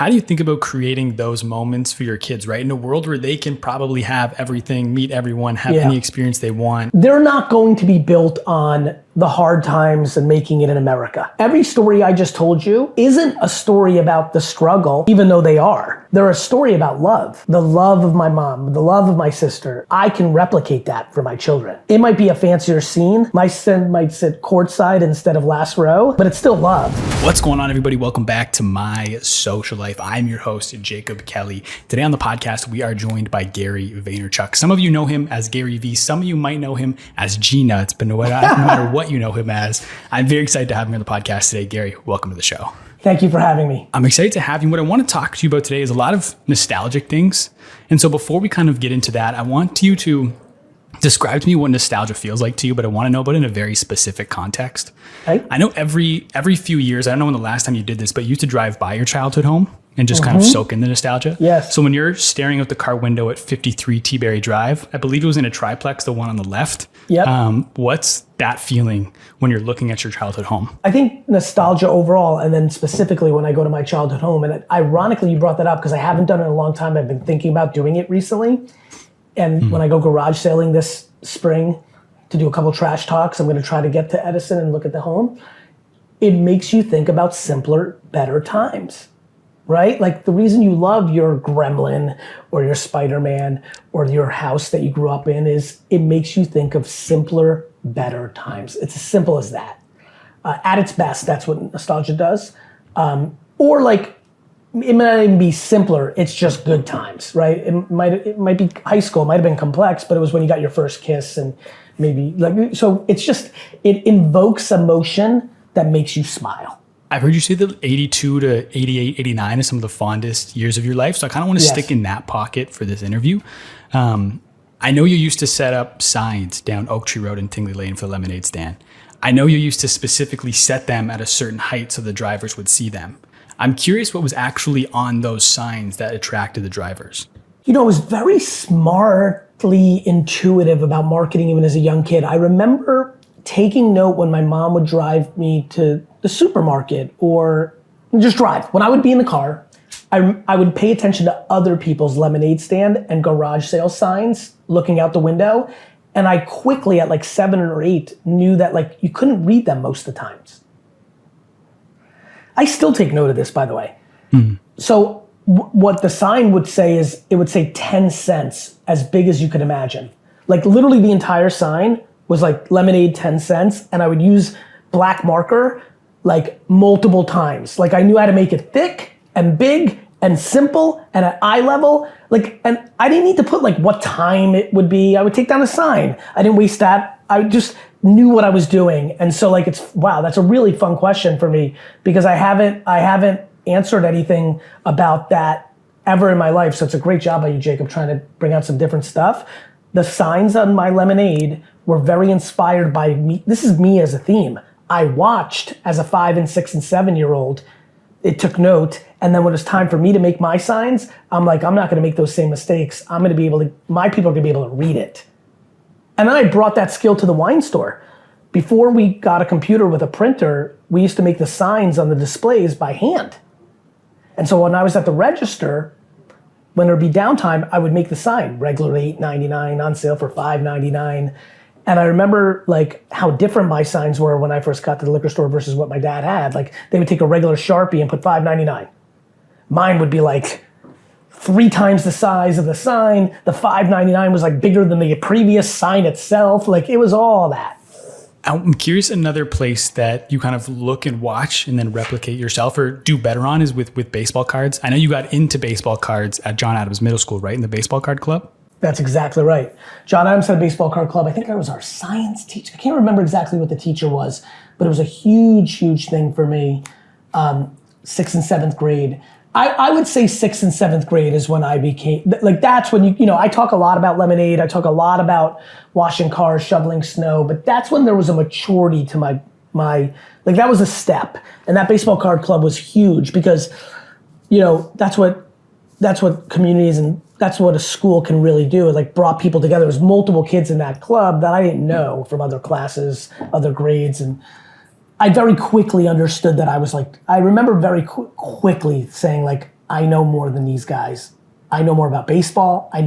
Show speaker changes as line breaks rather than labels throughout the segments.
How do you think about creating those moments for your kids, right? In a world where they can probably have everything, meet everyone, have any experience they want.
They're not going to be built on the hard times and making it in America. Every story I just told you isn't a story about the struggle, even though they are. They're a story about love. The love of my mom, the love of my sister. I can replicate that for my children. It might be a fancier scene. My son might sit courtside instead of last row, but it's still love.
What's going on, everybody? Welcome back to My Social Life. I'm your host, Jacob Kelly. Today on the podcast, we are joined by Gary Vaynerchuk. Some of you know him as GaryVee. Some of you might know him as G-Nuts, but no matter what you know him as, I'm very excited to have him on the podcast today. Gary, welcome to the show.
Thank you for having me.
I'm excited to have you. What I want to talk to you about today is a lot of nostalgic things. And so before we kind of get into that, I want you to describe to me what nostalgia feels like to you, but I want to know about it in a very specific context.
Okay.
I know every few years, I don't know when the last time you did this, but you used to drive by your childhood home and just kind of soak in the nostalgia.
Yes.
So when you're staring out the car window at 53 T-Berry Drive, I believe it was in a triplex, the one on the left.
Yep.
What's that feeling when you're looking at your childhood home?
I think nostalgia overall, and then specifically when I go to my childhood home, and ironically you brought that up because I haven't done it in a long time. I've been thinking about doing it recently. And when I go garage sailing this spring to do a couple trash talks, I'm going to try to get to Edison and look at the home. It makes you think about simpler, better times. Right? Like the reason you love your Gremlin or your Spider-Man or your house that you grew up in is it makes you think of simpler, better times. It's as simple as that. At its best, that's what nostalgia does. Or like, it might not even be simpler, it's just good times, right? It might be high school, it might have been complex, but it was when you got your first kiss and maybe, like, so it's just, it invokes emotion that makes you smile.
I've heard you say that 82 to 88, 89 is some of the fondest years of your life. So I kind of want to stick in that pocket for this interview. I know you used to set up signs down Oak Tree Road in Tingley Lane for the lemonade stand. I know you used to specifically set them at a certain height so the drivers would see them. I'm curious what was actually on those signs that attracted the drivers.
You know, I was very smartly intuitive about marketing even as a young kid. I remember taking note when my mom would drive me to the supermarket or just drive. When I would be in the car, I would pay attention to other people's lemonade stand and garage sale signs looking out the window. And I quickly at like 7 or 8 knew that like you couldn't read them most of the times. I still take note of this, by the way. So what the sign would say is it would say 10 cents, as big as you could imagine. Like literally the entire sign was like lemonade 10 cents. And I would use black marker like multiple times. Like I knew how to make it thick and big and simple and at eye level. Like, and I didn't need to put like what time it would be. I would take down a sign. I didn't waste that. I just knew what I was doing. And so like, it's, wow, that's a really fun question for me because I haven't answered anything about that ever in my life. So it's a great job by you, Jacob, trying to bring out some different stuff. The signs on my lemonade were very inspired by me. This is me as a theme. I watched as a 5 and 6 and 7-year-old. It took note. And then when it's time for me to make my signs, I'm like, I'm not gonna make those same mistakes. I'm gonna be able to, my people are gonna be able to read it. And then I brought that skill to the wine store. Before we got a computer with a printer, we used to make the signs on the displays by hand. And so when I was at the register, when there'd be downtime, I would make the sign, regular $8.99, on sale for $5.99. And I remember like how different my signs were when I first got to the liquor store versus what my dad had. Like they would take a regular Sharpie and put $5.99. Mine would be like 3 times the size of the sign. The $5.99 was like bigger than the previous sign itself. Like it was all that.
I'm curious, another place that you kind of look and watch and then replicate yourself or do better on is with baseball cards. I know you got into baseball cards at John Adams Middle School, right? In the baseball card club?
That's exactly right. John Adams had a baseball card club. I think I was our science teacher. I can't remember exactly what the teacher was, but it was a huge, huge thing for me. 6th and 7th grade. I would say 6th and 7th grade is when I became, like that's when you know, I talk a lot about lemonade. I talk a lot about washing cars, shoveling snow, but that's when there was a maturity to my, like that was a step. And that baseball card club was huge because, you know, that's what communities and that's what a school can really do. It like brought people together. There was multiple kids in that club that I didn't know from other classes, other grades. And I very quickly understood that I was like, I remember very quickly saying like, I know more than these guys. I know more about baseball. I've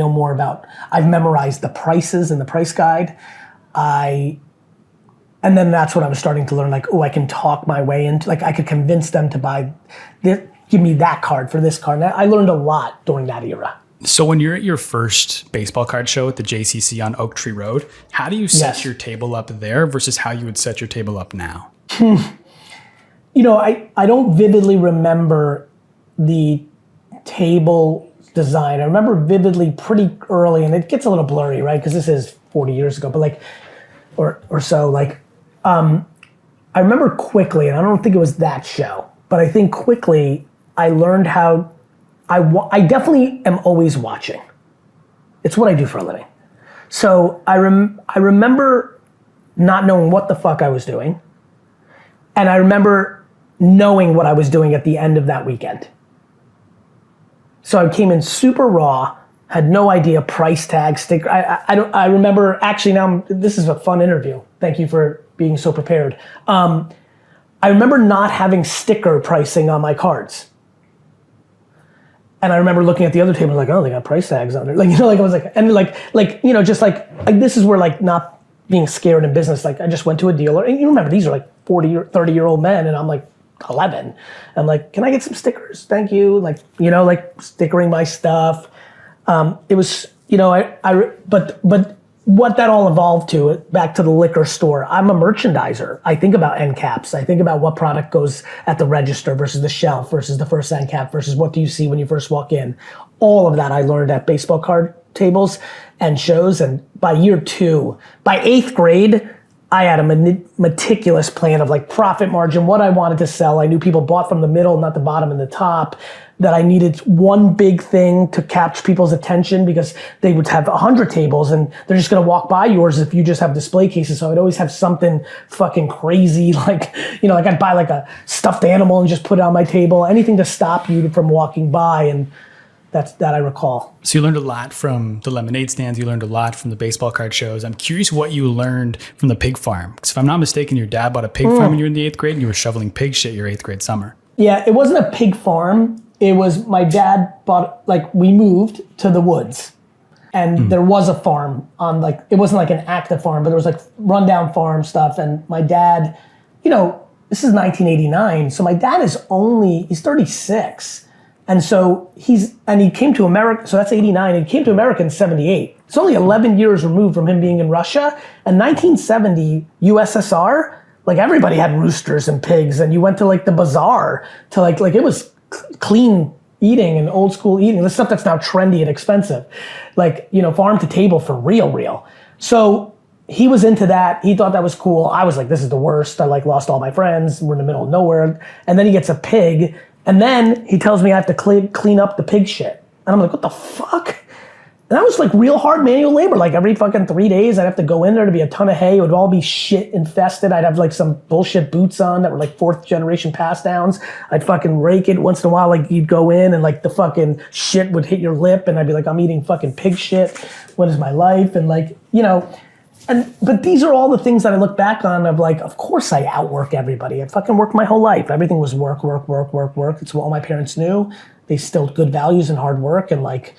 memorized the prices in the price guide. And then that's what I was starting to learn, like, oh, I can talk my way into, like, I could convince them to buy this, give me that card for this card. And I learned a lot during that era.
So when you're at your first baseball card show at the JCC on Oak Tree Road, how do you set your table up there versus how you would set your table up now?
You know, I don't vividly remember the table design. I remember vividly pretty early, and it gets a little blurry, right? Because this is 40 years ago, but like, or so, like, I remember quickly, and I don't think it was that show, but I think quickly I learned how, I definitely am always watching. It's what I do for a living. So I remember not knowing what the fuck I was doing, and I remember knowing what I was doing at the end of that weekend. So I came in super raw, had no idea price tag, sticker. I remember, actually now, this is a fun interview. Thank you for being so prepared. I remember not having sticker pricing on my cards. And I remember looking at the other table, like, oh, they got price tags on there. Like, you know, like I was like, and like, you know, just like this is where like not being scared in business. Like I just went to a dealer, and you remember these are like 40 or 30-year-old men, and I'm like 11. I'm like, can I get some stickers? Thank you. Like, you know, like stickering my stuff. It was, you know, but what that all evolved to, back to the liquor store, I'm a merchandiser. I think about end caps. I think about what product goes at the register versus the shelf versus the first end cap versus what do you see when you first walk in. All of that I learned at baseball card tables and shows. And by year 2, by 8th grade, I had a meticulous plan of like profit margin, what I wanted to sell. I knew people bought from the middle, not the bottom and the top, that I needed one big thing to capture people's attention because they would have 100 tables and they're just gonna walk by yours if you just have display cases. So I'd always have something fucking crazy, like, you know, like I'd buy like a stuffed animal and just put it on my table, anything to stop you from walking by. And that I recall.
So you learned a lot from the lemonade stands. You learned a lot from the baseball card shows. I'm curious what you learned from the pig farm. Because if I'm not mistaken, your dad bought a pig farm when you were in the 8th grade and you were shoveling pig shit your 8th grade summer.
Yeah, it wasn't a pig farm. It was my dad bought, like we moved to the woods and there was a farm on like, it wasn't like an active farm, but there was like rundown farm stuff. And my dad, you know, this is 1989. So my dad he's 36. And so he came to America, so that's 89, and he came to America in 78. It's only 11 years removed from him being in Russia. And 1970, USSR, like everybody had roosters and pigs, and you went to like the bazaar to like it was clean eating and old school eating, the stuff that's now trendy and expensive. Like, you know, farm to table for real. So he was into that, he thought that was cool. I was like, this is the worst, I like lost all my friends, we're in the middle of nowhere. And then he gets a pig, and then he tells me I have to clean up the pig shit. And I'm like, what the fuck? And that was like real hard manual labor. Like every fucking 3 days, I'd have to go in there to be a ton of hay. It would all be shit infested. I'd have like some bullshit boots on that were like 4th generation pass downs. I'd fucking rake it once in a while. Like you'd go in and like the fucking shit would hit your lip. And I'd be like, I'm eating fucking pig shit. What is my life? And like, you know, but these are all the things that I look back on of like, of course I outwork everybody. I fucking worked my whole life. Everything was work. It's what all my parents knew. They instilled good values and hard work, and like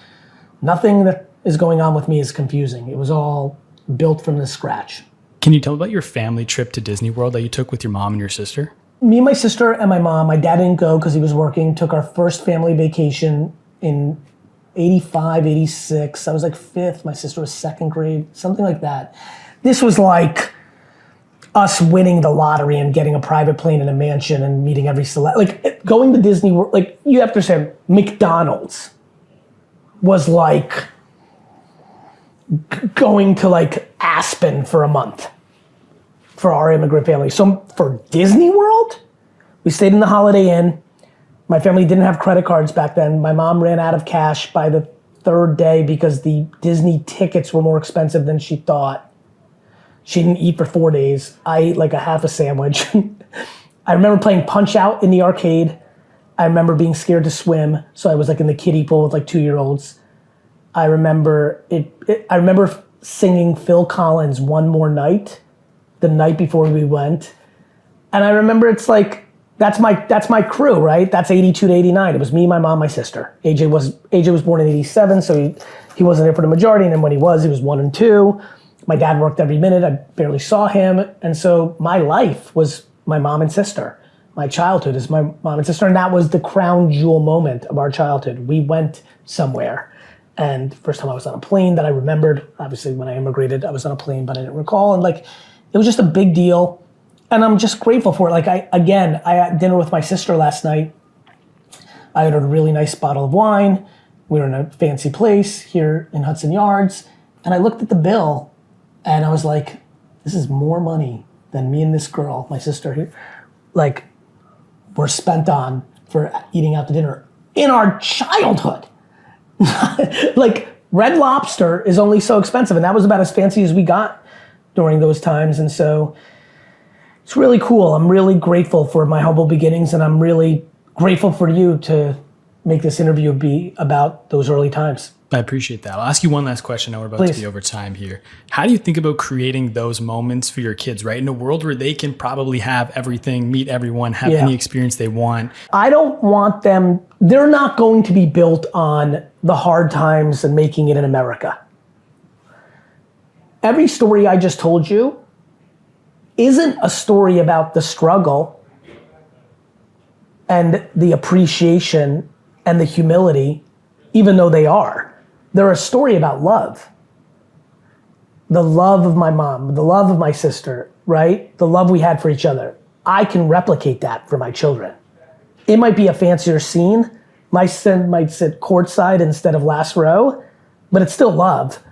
nothing that is going on with me is confusing. It was all built from the scratch.
Can you tell about your family trip to Disney World that you took with your mom and your sister?
Me and my sister and my mom, my dad didn't go because he was working, took our first family vacation in 85, 86. I was like 5th, my sister was 2nd grade, something like that. This was like us winning the lottery and getting a private plane and a mansion and meeting every like going to Disney World, like you have to say McDonald's was like going to like Aspen for a month for our immigrant family. So for Disney World, we stayed in the Holiday Inn. My family didn't have credit cards back then. My mom ran out of cash by the 3rd day because the Disney tickets were more expensive than she thought. She didn't eat for 4 days. I ate like a half a sandwich. I remember playing Punch Out in the arcade. I remember being scared to swim, so I was like in the kiddie pool with like 2-year-olds. I remember I remember singing Phil Collins' One More Night the night before we went. And I remember it's like, that's my crew, right? That's 82 to 89. It was me, my mom, my sister. AJ was born in 87, so he wasn't there for the majority, and then when he was 1 and 2. My dad worked every minute. I barely saw him, and so my life was my mom and sister. My childhood is my mom and sister, and that was the crown jewel moment of our childhood. We went somewhere, and first time I was on a plane that I remembered. Obviously, when I immigrated, I was on a plane, but I didn't recall, and like, it was just a big deal. And I'm just grateful for it. Like I had dinner with my sister last night. I ordered a really nice bottle of wine. We were in a fancy place here in Hudson Yards. And I looked at the bill and I was like, this is more money than me and this girl, my sister here, like, were spent on for eating out to dinner in our childhood. Like, Red Lobster is only so expensive, and that was about as fancy as we got during those times. And so it's really cool. I'm really grateful for my humble beginnings, and I'm really grateful for you to make this interview be about those early times.
I appreciate that. I'll ask you one last question. I know we're about to be over time here. How do you think about creating those moments for your kids, right? In a world where they can probably have everything, meet everyone, have any experience they want.
I don't want them, they're not going to be built on the hard times and making it in America. Every story I just told you isn't a story about the struggle and the appreciation and the humility, even though they are. They're a story about love. The love of my mom, the love of my sister, right? The love we had for each other. I can replicate that for my children. It might be a fancier scene. My son might sit courtside instead of last row, but it's still love.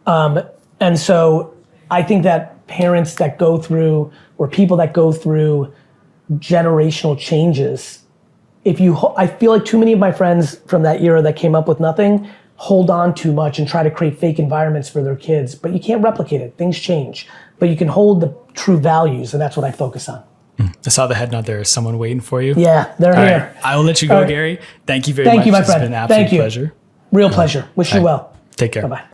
And so I think that parents that go through, or people that go through generational changes, I feel like too many of my friends from that era that came up with nothing hold on too much and try to create fake environments for their kids, but you can't replicate it. Things change, but you can hold the true values, and that's what I focus on.
I saw the head nod there. Is someone waiting for you?
Yeah, they're here.
Right. I will let you go, Gary. Thank you very much.
Thank you, my friend.
It's been an absolute pleasure.
Real pleasure. Wish you well.
Take care.
Bye-bye.